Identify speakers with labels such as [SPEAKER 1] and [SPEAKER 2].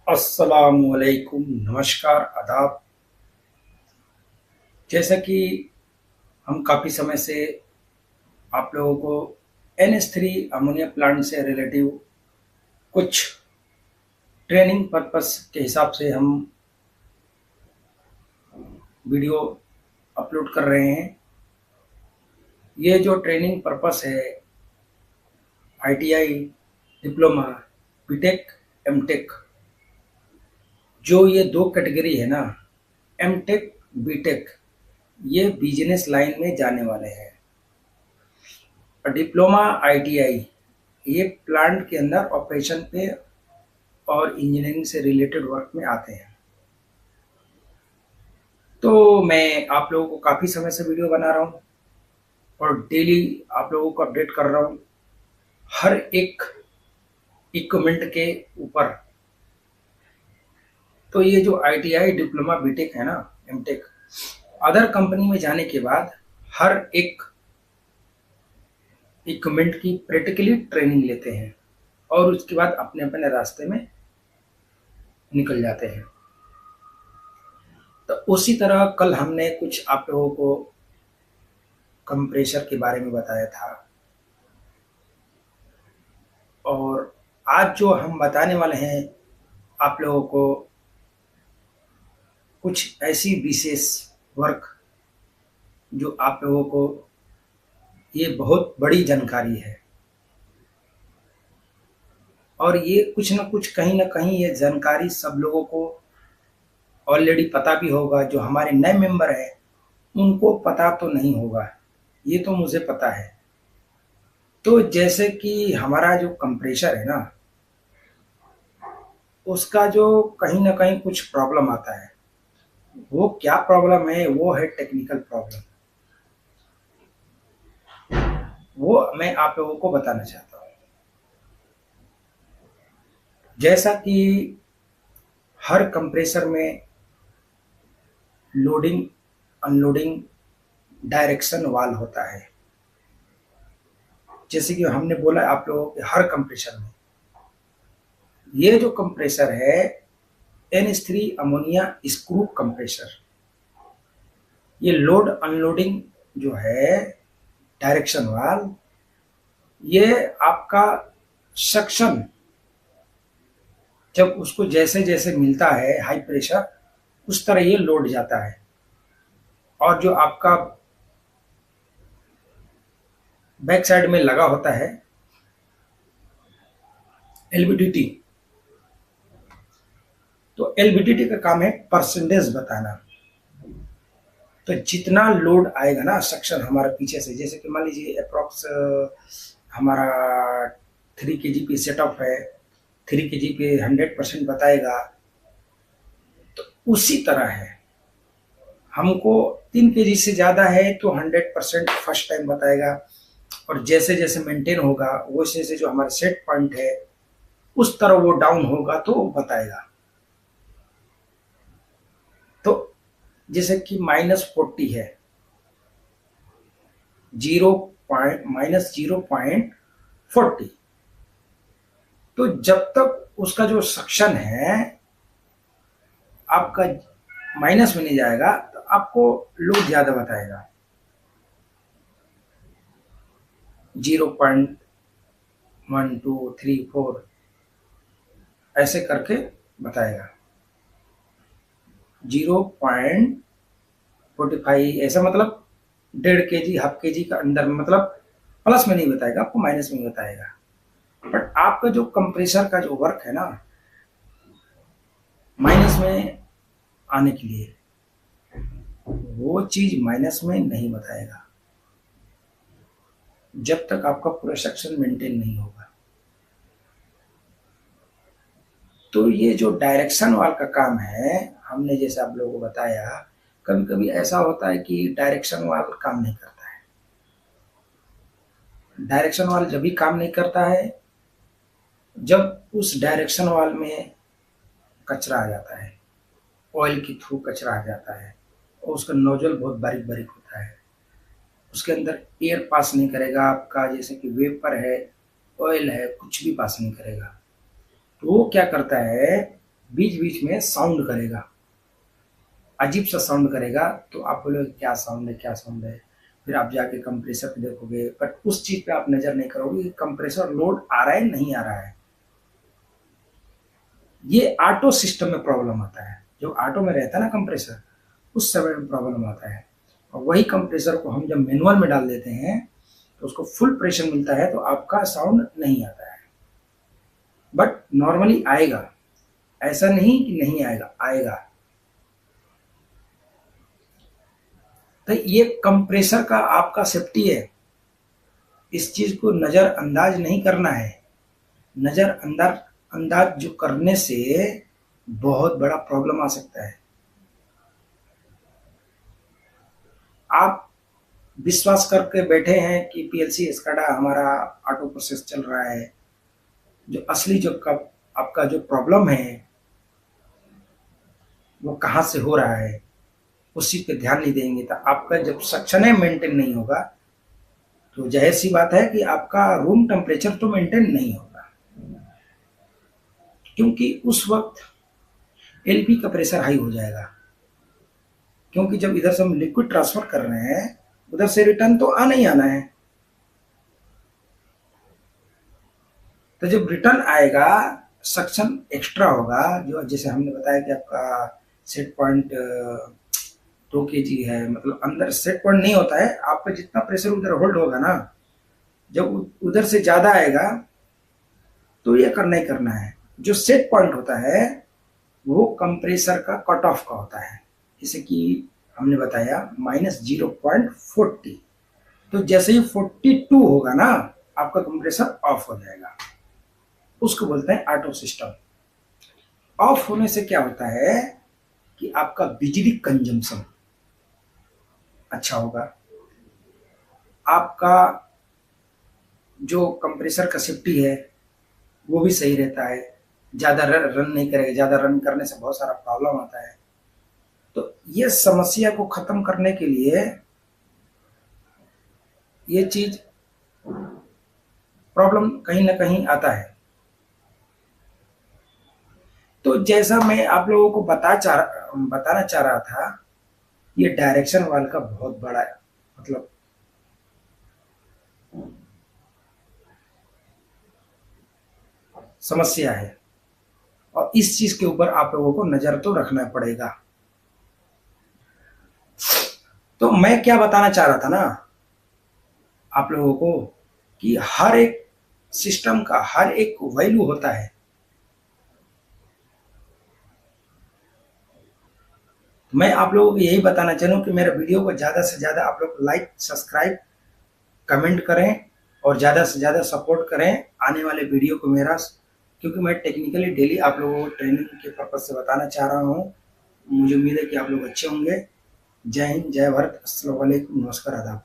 [SPEAKER 1] अस्सलामुअलैकुम, नमस्कार, आदाब। जैसा कि हम काफ़ी समय से आप लोगों को NH3 अमोनिया प्लांट से रिलेटिव कुछ ट्रेनिंग पर्पस के हिसाब से हम वीडियो अपलोड कर रहे हैं। ये जो ट्रेनिंग पर्पस है, ITI, डिप्लोमा, बीटेक, एमटेक, जो ये दो कैटेगरी है ना, एमटेक, बीटेक, ये बिजनेस लाइन में जाने वाले हैं। डिप्लोमा, ITI, ये प्लांट के अंदर ऑपरेशन पे और इंजीनियरिंग से रिलेटेड वर्क में आते हैं। तो मैं आप लोगों को काफ़ी समय से वीडियो बना रहा हूँ और डेली आप लोगों को अपडेट कर रहा हूँ हर एक इक्विपमेंट के ऊपर। तो ये जो ITI, डिप्लोमा, बीटेक है ना, एमटेक, अदर कंपनी में जाने के बाद हर एक इक्विपमेंट की प्रैक्टिकली ट्रेनिंग लेते हैं और उसके बाद अपने अपने रास्ते में निकल जाते हैं। तो उसी तरह कल हमने कुछ आप लोगों को कंप्रेसर के बारे में बताया था और आज जो हम बताने वाले हैं आप लोगों को कुछ ऐसी विशेष वर्क जो आप लोगों को ये बहुत बड़ी जानकारी है और ये कुछ ना कहीं ये जानकारी सब लोगों को ऑलरेडी पता भी होगा। जो हमारे नए मेंबर हैं उनको पता तो नहीं होगा, ये तो मुझे पता है। तो जैसे कि हमारा जो कंप्रेसर है ना, उसका जो कहीं ना कहीं कुछ प्रॉब्लम आता है। वो क्या प्रॉब्लम है? वो है टेक्निकल प्रॉब्लम। वो मैं आप लोगों को बताना चाहता हूँ। जैसा कि हर कंप्रेसर में लोडिंग, अनलोडिंग, डायरेक्शन वाल्व होता है। जैसे कि हमने बोला आप लोगों के हर कंप्रेसर में, ये जो कंप्रेसर है NH3 अमोनिया स्क्रू कंप्रेसर, ये लोड अनलोडिंग जो है, डायरेक्शन वाल्व, ये आपका सक्शन जब उसको जैसे जैसे मिलता है हाई प्रेशर, उस तरह ये लोड जाता है। और जो आपका बैक साइड में लगा होता है LVDT, तो LVDT का काम है परसेंटेज बताना। तो जितना लोड आएगा ना सक्शन हमारा पीछे से, जैसे कि मान लीजिए अप्रॉक्स हमारा 3 kg पे सेटअप है, 3 kg पे 100% बताएगा। तो उसी तरह है, हमको 3 kg से ज़्यादा है तो 100% फर्स्ट टाइम बताएगा और जैसे जैसे मेंटेन होगा वैसे जैसे जो हमारा सेट पॉइंट है उस तरह वो डाउन होगा तो बताएगा। तो जैसे कि -40 है, -0.40, तो जब तक उसका जो सक्शन है आपका माइनस में नहीं जाएगा तो आपको लोड ज्यादा बताएगा। 0.1234 ऐसे करके बताएगा। 0.45 ऐसा मतलब 1.5 kg, हाफ kg का अंदर में, मतलब प्लस में नहीं बताएगा, आपको माइनस में बताएगा। बट आपका जो कंप्रेसर का जो वर्क है ना, माइनस में आने के लिए वो चीज माइनस में नहीं बताएगा जब तक आपका पूरा सेक्शन मेंटेन नहीं होगा। तो ये जो डायरेक्शन वाल का काम है, हमने जैसे आप लोगों को बताया, कभी कभी ऐसा होता है कि डायरेक्शन वाल काम नहीं करता है। डायरेक्शन वाल जब भी काम नहीं करता है जब उस डायरेक्शन वाल में कचरा आ जाता है, ऑयल के थ्रू कचरा आ जाता है और उसका नोजल बहुत बारीक बारीक होता है, उसके अंदर एयर पास नहीं करेगा आपका, जैसे कि वेपर है, ऑयल है, कुछ भी पास नहीं करेगा। तो वो क्या करता है, बीच बीच में साउंड करेगा, अजीब सा साउंड करेगा, तो आप बोलोगे क्या साउंड है, क्या साउंड है। फिर आप जाके कंप्रेसर पे देखोगे, बट उस चीज पे आप नजर नहीं करोगे कि कंप्रेसर लोड आ रहा है नहीं आ रहा है। ये ऑटो सिस्टम में प्रॉब्लम आता है, जो ऑटो में रहता है ना कंप्रेसर, उस समय में प्रॉब्लम आता है। और वही कंप्रेसर को हम जब मैनुअल में डाल देते हैं तो उसको फुल प्रेशर मिलता है, तो आपका साउंड नहीं आता है। बट नॉर्मली आएगा, ऐसा नहीं कि नहीं आएगा, आएगा। तो ये कंप्रेसर का आपका सेफ्टी है, इस चीज को नजरअंदाज नहीं करना है। नजरअंदाज जो करने से बहुत बड़ा प्रॉब्लम आ सकता है। आप विश्वास करके बैठे हैं कि पीएलसी एस्काडा हमारा ऑटो प्रोसेस चल रहा है, जो असली जो आपका जो प्रॉब्लम है वो कहाँ से हो रहा है, उस चीज पे ध्यान नहीं देंगे, तो आपका जब सक्शन है मेंटेन नहीं होगा, तो जाहिर सी बात है कि आपका रूम टेम्परेचर तो मेंटेन नहीं होगा, क्योंकि उस वक्त एलपी का प्रेशर हाई हो जाएगा। क्योंकि जब इधर से हम लिक्विड ट्रांसफर कर रहे हैं, उधर से रिटर्न तो आना ही आना है। तो जब रिटर्न आएगा, सक्शन एक्स्ट्रा होगा, जो जैसे हमने बताया कि आपका सेट पॉइंट 2 kg है, मतलब अंदर सेट पॉइंट नहीं होता है, आपका जितना प्रेशर उधर होल्ड होगा ना, जब उधर से ज्यादा आएगा तो ये करना ही करना है। जो सेट पॉइंट होता है वो कंप्रेसर का कट ऑफ का होता है, जैसे कि हमने बताया -0.40। तो जैसे ही 42 होगा ना, आपका कंप्रेसर ऑफ हो जाएगा। उसको बोलते हैं ऑटो सिस्टम। ऑफ होने से क्या होता है कि आपका बिजली कंजम्पशन अच्छा होगा, आपका जो कंप्रेसर का सेफ्टी है वो भी सही रहता है, ज्यादा रन नहीं करेगा। ज्यादा रन करने से बहुत सारा प्रॉब्लम आता है। तो ये समस्या को खत्म करने के लिए ये चीज प्रॉब्लम कहीं ना कहीं आता है। तो जैसा मैं आप लोगों को बताना चाह रहा था, ये डायरेक्शन वाल का बहुत बड़ा मतलब समस्या है, और इस चीज के ऊपर आप लोगों को नजर तो रखना पड़ेगा। तो मैं क्या बताना चाह रहा था ना आप लोगों को, कि हर एक सिस्टम का हर एक वैल्यू होता है। मैं आप लोगों को यही बताना चाहूँ कि मेरे वीडियो को ज्यादा से ज्यादा आप लोग लाइक, सब्सक्राइब, कमेंट करें और ज्यादा से ज्यादा सपोर्ट करें आने वाले वीडियो को मेरा, क्योंकि मैं टेक्निकली डेली आप लोगों को ट्रेनिंग के पर्पज से बताना चाह रहा हूँ। मुझे उम्मीद है कि आप लोग अच्छे होंगे। जय हिंद, जय भारत, अस्सलाम वालेकुम, नमस्कार, आदाब।